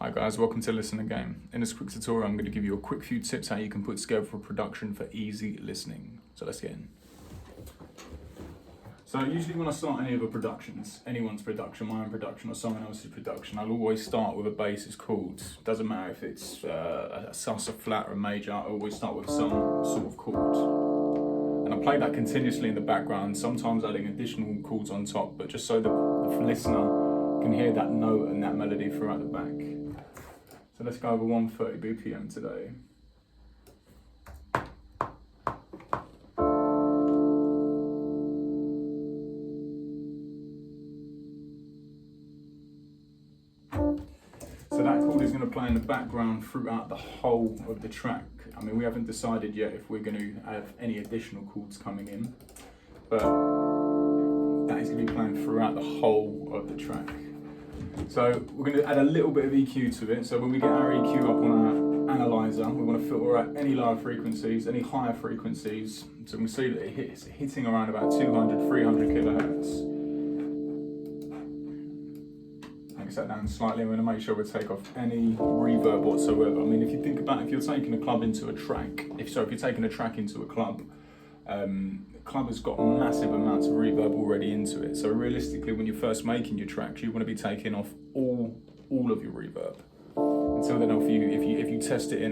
Hi guys, welcome to Listen Again. In this quick tutorial I'm going to give you a quick few tips how you can put together a production for easy listening. So let's get in. So usually when I start any of the productions, anyone's production, my own production or someone else's production, I'll always start with a basis chord. Doesn't matter if it's a sus, a flat or a major, I always start with some sort of chord. And I play that continuously in the background, sometimes adding additional chords on top, but just so the listener can hear that note and that melody throughout the back. So let's go over 130 BPM today. So that chord is going to play in the background throughout the whole of the track. I mean, we haven't decided yet if we're going to have any additional chords coming in, but that is going to be playing throughout the whole of the track. So we're going to add a little bit of EQ to it. So when we get our EQ up on our analyzer, we want to filter out any lower frequencies, any higher frequencies. So we can see that it's hitting around about 200, 300 kilohertz. Make that down slightly. We're going to make sure we take off any reverb whatsoever. I mean, if you think about if you're taking a club into a track, if you're taking a track into a club, the club has got massive amounts of reverb already into it. So realistically, when you're first making your tracks, you want to be taking off all of your reverb. Until then, if you test it in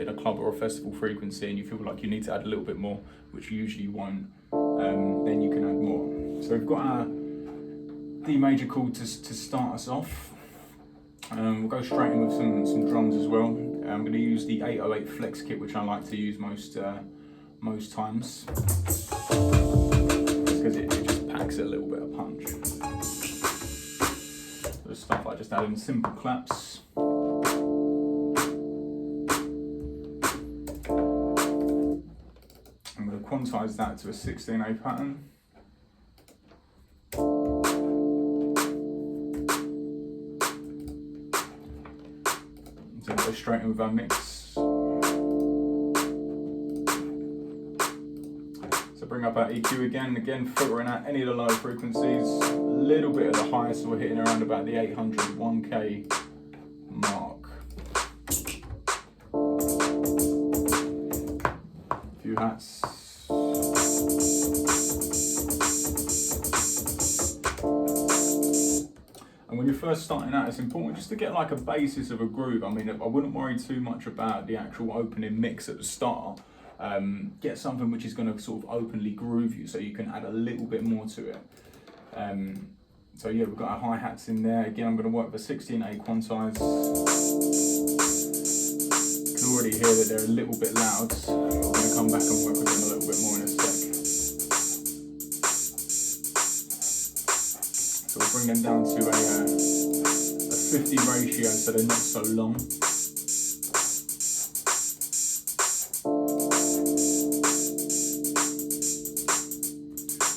a club or a festival frequency and you feel like you need to add a little bit more, which you usually won't, then you can add more. So we've got our D major chord to start us off. We'll go straight in with some drums as well. I'm going to use the 808 Flex kit, which I like to use most times, because it just packs a little bit of punch. The stuff I just added in simple claps. I'm going to quantize that to a 16A pattern. So go straight in with our mix. Bring up our EQ again filtering out any of the low frequencies, a little bit of the high, so we're hitting around about the 800, 1K mark. A few hats. And when you're first starting out, it's important just to get like a basis of a groove. I mean, I wouldn't worry too much about the actual opening mix at the start. Get something which is going to sort of openly groove you so you can add a little bit more to it. So yeah, we've got our hi-hats in there. Again, I'm going to work the 16A quantize. You can already hear that they're a little bit loud. I'm going to come back and work with them a little bit more in a sec. So we'll bring them down to a 50 ratio so they're not so long.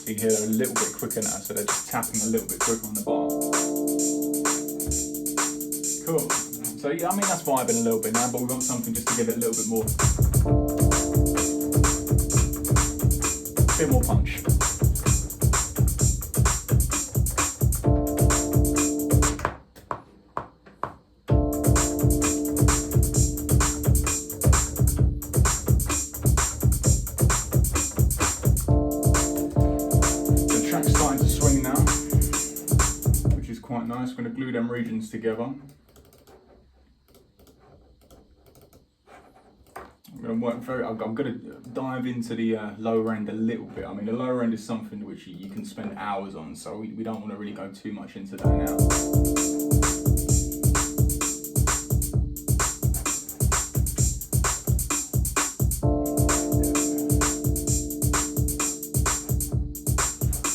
You can hear they're a little bit quicker now, so they're just tapping a little bit quicker on the bar. Cool. So yeah, I mean that's vibing a little bit now, but we want something just to give it a little bit more punch. Quite nice. I'm going to glue them regions together. I'm going to dive into the lower end a little bit. I mean, the lower end is something which you can spend hours on, so we don't want to really go too much into that now.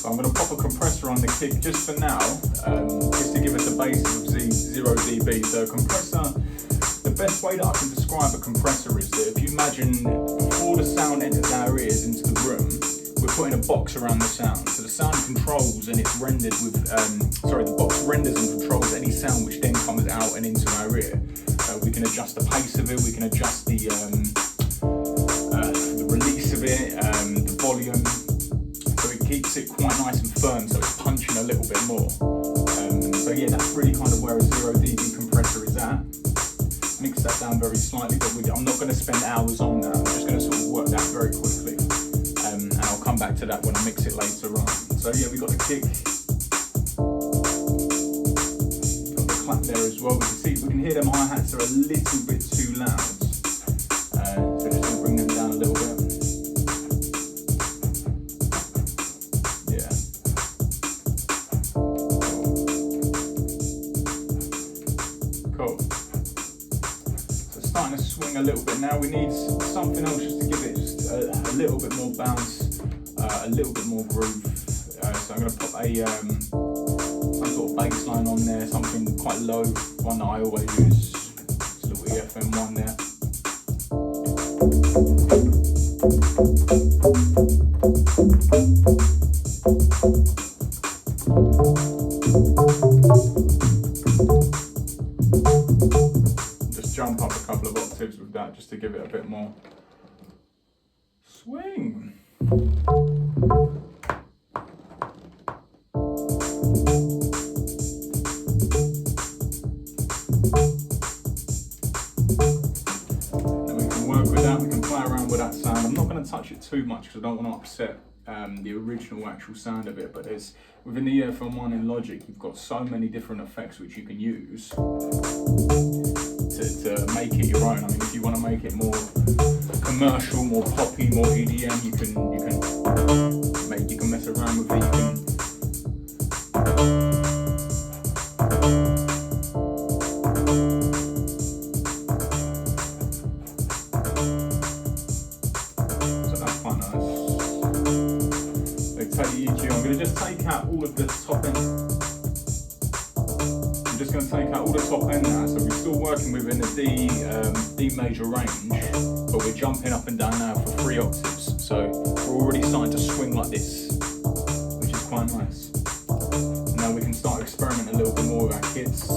I'm going to pop a compressor on the kick just for now, just to give us a base of 0 dB. So compressor, the best way that I can describe a compressor is that if you imagine before the sound enters our ears into the room, we're putting a box around the sound. So the sound controls and it's rendered with, the box renders and controls any sound which then comes out and into our ear. We can adjust the pace of it, we can adjust the release of it, the volume. Keeps it quite nice and firm, so it's punching a little bit more. So yeah, that's really kind of where a 0 dB compressor is that. Mix that down very slightly, but I'm not going to spend hours on that. I'm just going to sort of work that very quickly, and I'll come back to that when I mix it later on. So yeah, we got the kick, got the clap there as well. We can hear them hi-hats are a little bit too loud, so just going to bring them down a little bit. Yeah. Cool. Starting to swing a little bit now. We need something else just to give it just a little bit more bounce, a little bit more groove. So I'm going to put some sort of bass line on there, something quite low, one that I always use. It's a little EFM one there. Jump up a couple of octaves with that just to give it a bit more swing. Then we can work with that, we can play around with that sound. I'm not going to touch it too much because I don't want to upset the original actual sound of it, but there's within the EFM one in Logic, you've got so many different effects which you can use to make it your own. I mean, if you want to make it more commercial, more poppy, more EDM, you can mess around with it. So that's quite nice. So take the EQ. I'm going to just take out all of the top end. Just going to take out all the top end now, so we're still working within the D major range, but we're jumping up and down now for 3 octaves, so we're already starting to swing like this, which is quite nice. And now we can start experimenting a little bit more with our kids.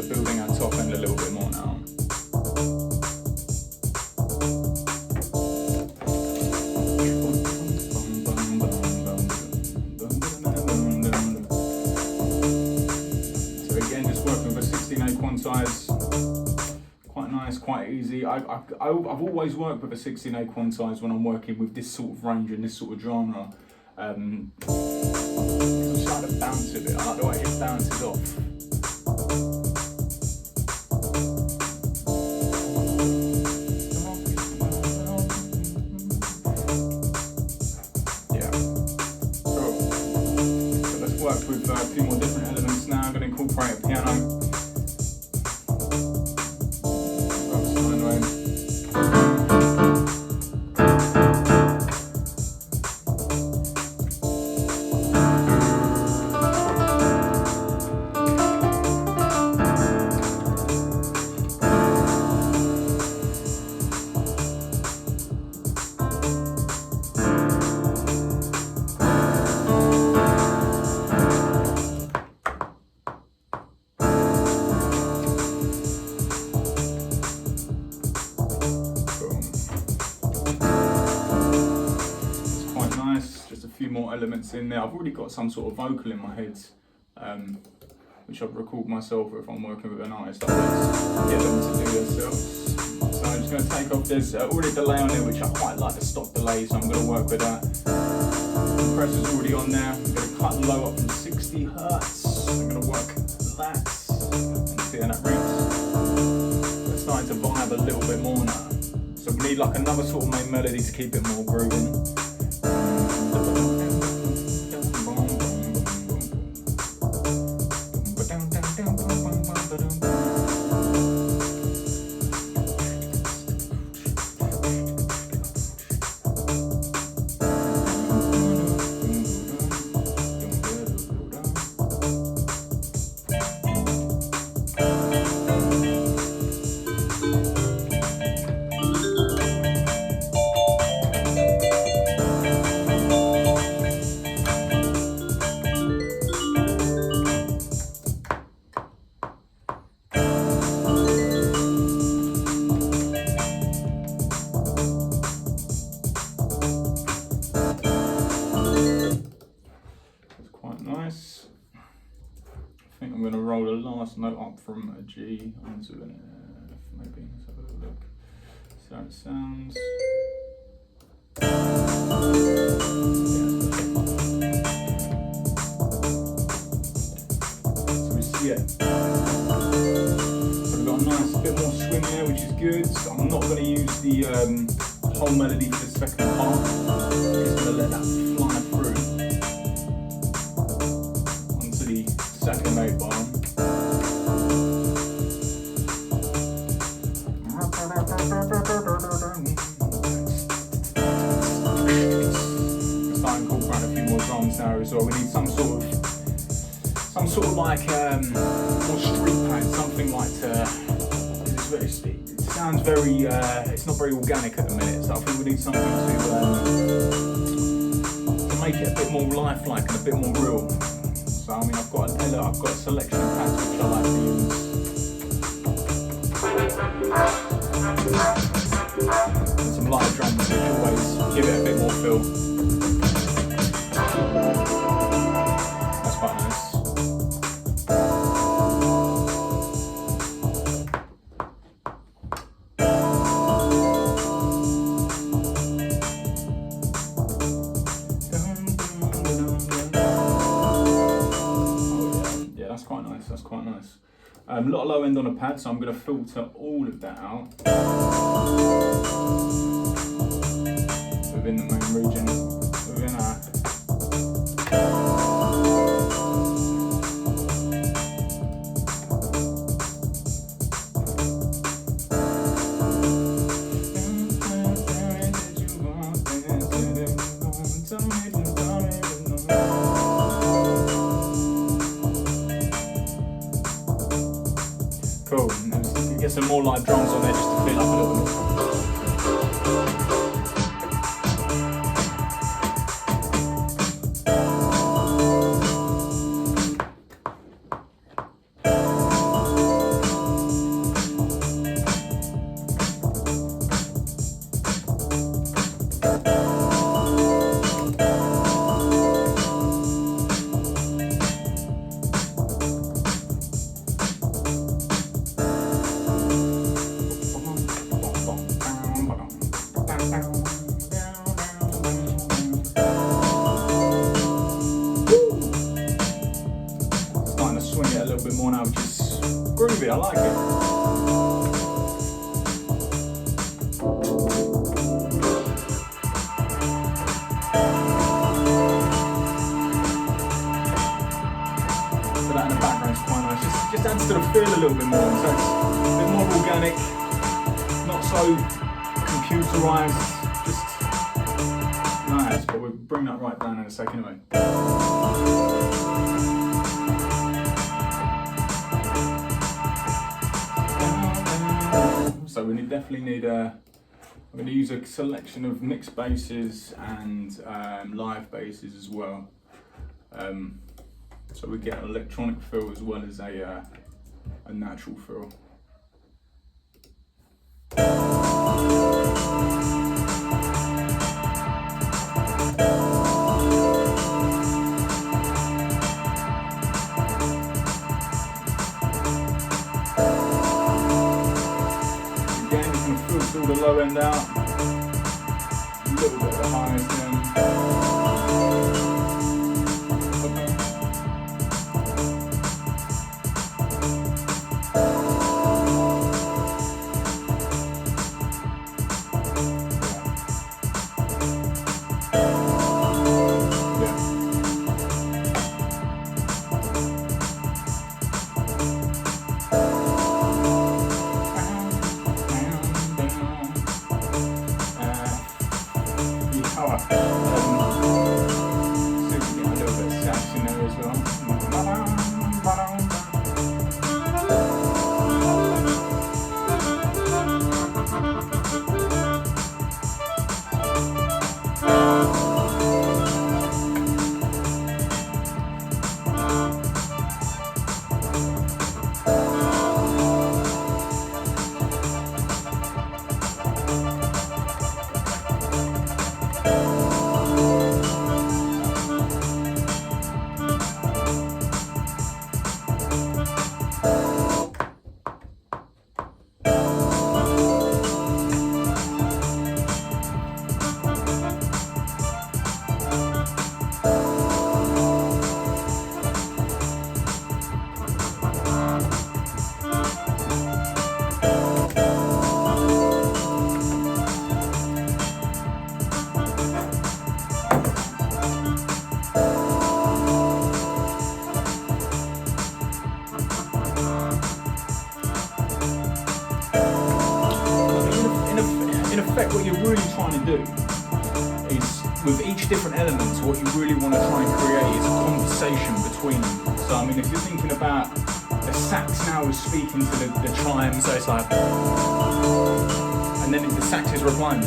Building our top end a little bit more now. So again, just working with a 16/8 quantize. Quite nice, quite easy. I've always worked with a 16/8 quantize when I'm working with this sort of range and this sort of genre. I just like the bounce of it. I like the way it bounces off. Worked with a few more different elements now. I'm going to incorporate a piano. Just a few more elements in there. I've already got some sort of vocal in my head, which I've recorded myself if I'm working with an artist. I always get them to do themselves. So I'm just going to take off. There's already a delay on there, which I quite like, the stop delay, so I'm going to work with that. Compressor's already on there. I'm going to cut low up from 60 hertz. I'm going to work that and see how that reads. We're starting to vibe a little bit more now. So we need like another sort of main melody to keep it more grooving. I think I'm going to roll the last note up from a G onto an F, maybe. Let's have a little look. See how it sounds. So we see it. So we've got a nice bit more swing there, which is good. So I'm not going to use the whole melody for the second part. I'm just going to let that fly through onto the second note bar. Start incorporating a few more drums now as well. We need some sort of like more street pad, something like it sounds very it's not very organic at the minute, so I think we need something to make it a bit more lifelike and a bit more real. So I mean, I've got a selection of pads which I like to use. And some light drums which always give it a bit more feel. That's quite nice. That's quite nice. A lot of low end on a pad, so I'm going to filter all of that out within the main region, within our cool. And get some more light drums on there just to fill up a little bit. More now, which is groovy. I like it. So that in the background is quite nice. Just adds to the feel a little bit more. So it's a bit more organic, not so computerized. Just nice. But we'll bring that right down in a second anyway. So we definitely need I'm going to use a selection of mixed basses and live basses as well. So we get an electronic feel as well as a natural feel. All the low end out, a little bit of the highest end. what you're really trying to do is, with each different element, what you really want to try and create is a conversation between them. So I mean, if you're thinking about the sax now is speaking to the chime, so it's like, and then the sax is replying.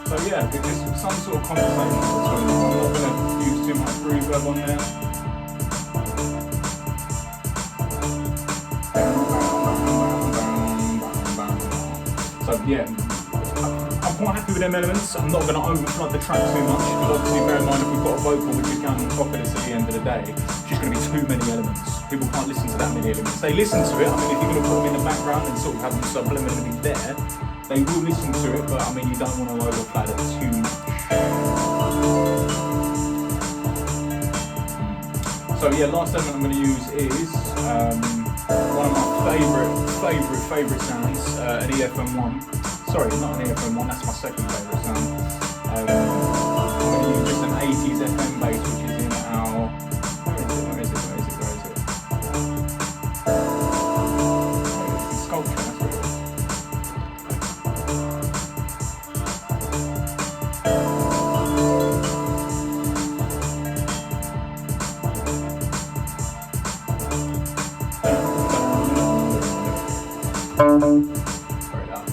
So yeah, there's some sort of conversation between them. I'm not going to use too much reverb on there. So yeah, I'm quite happy with them elements. I'm not going to overflood the track too much, because obviously bear in mind, if we've got a vocal which is going on top of this at the end of the day, it's just going to be too many elements. People can't listen to that many elements. They listen to it, I mean, if you're going to put them in the background and sort of have them subliminally there, they will listen to it, but I mean, you don't want to overflood it too much. So yeah, last element I'm going to use is one of my favourite sounds, an EFM1. Sorry, not an EFM1, that's my second favourite sound. I'm going to use just an 80s FM bass, which is in our... Where is it? It's in Sculpture, that's where it is. Very down.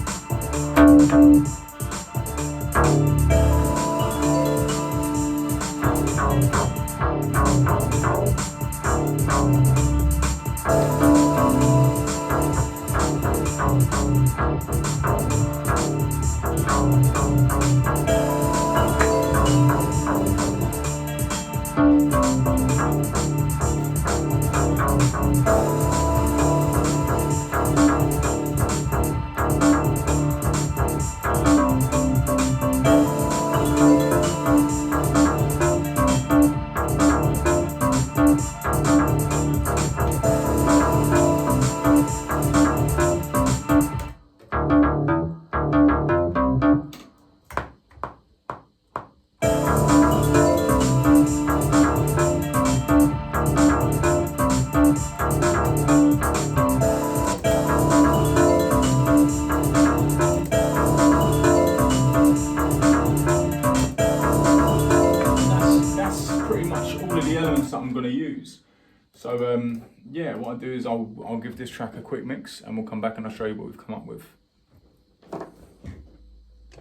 That I'm going to use. So yeah, what I'll do is I'll give this track a quick mix, and we'll come back and I'll show you what we've come up with.